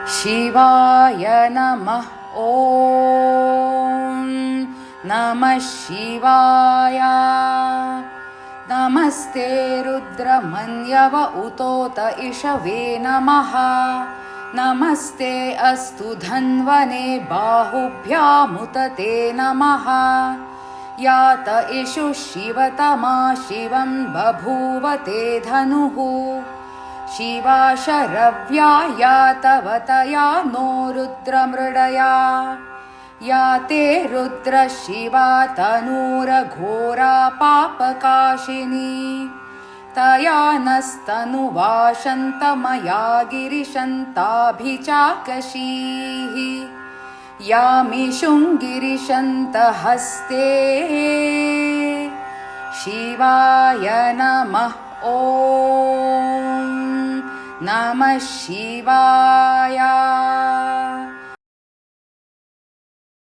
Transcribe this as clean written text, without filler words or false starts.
शिवाय नमः। ॐ नमः शिवाय। नमस्ते रुद्रमन्यव उतोत इषवे नमः। नमस्ते अस्तु धन्वने बाहुभ्यामुत ते नमः। यात इषु शिवतमा शिवं बभूव ते धनुः। शिवा शरव्या यातवतया नो रुद्रमृडया। या ते रुद्रशिवा तनूरघोरा पापकाशिनी। तया नस्तनुवाशन्तमया गिरिशन्ताभिचाकशीः। यामिषुङ्गिरिशन्तहस्ते। शिवाय नमः। ॐ नमः शिवाय।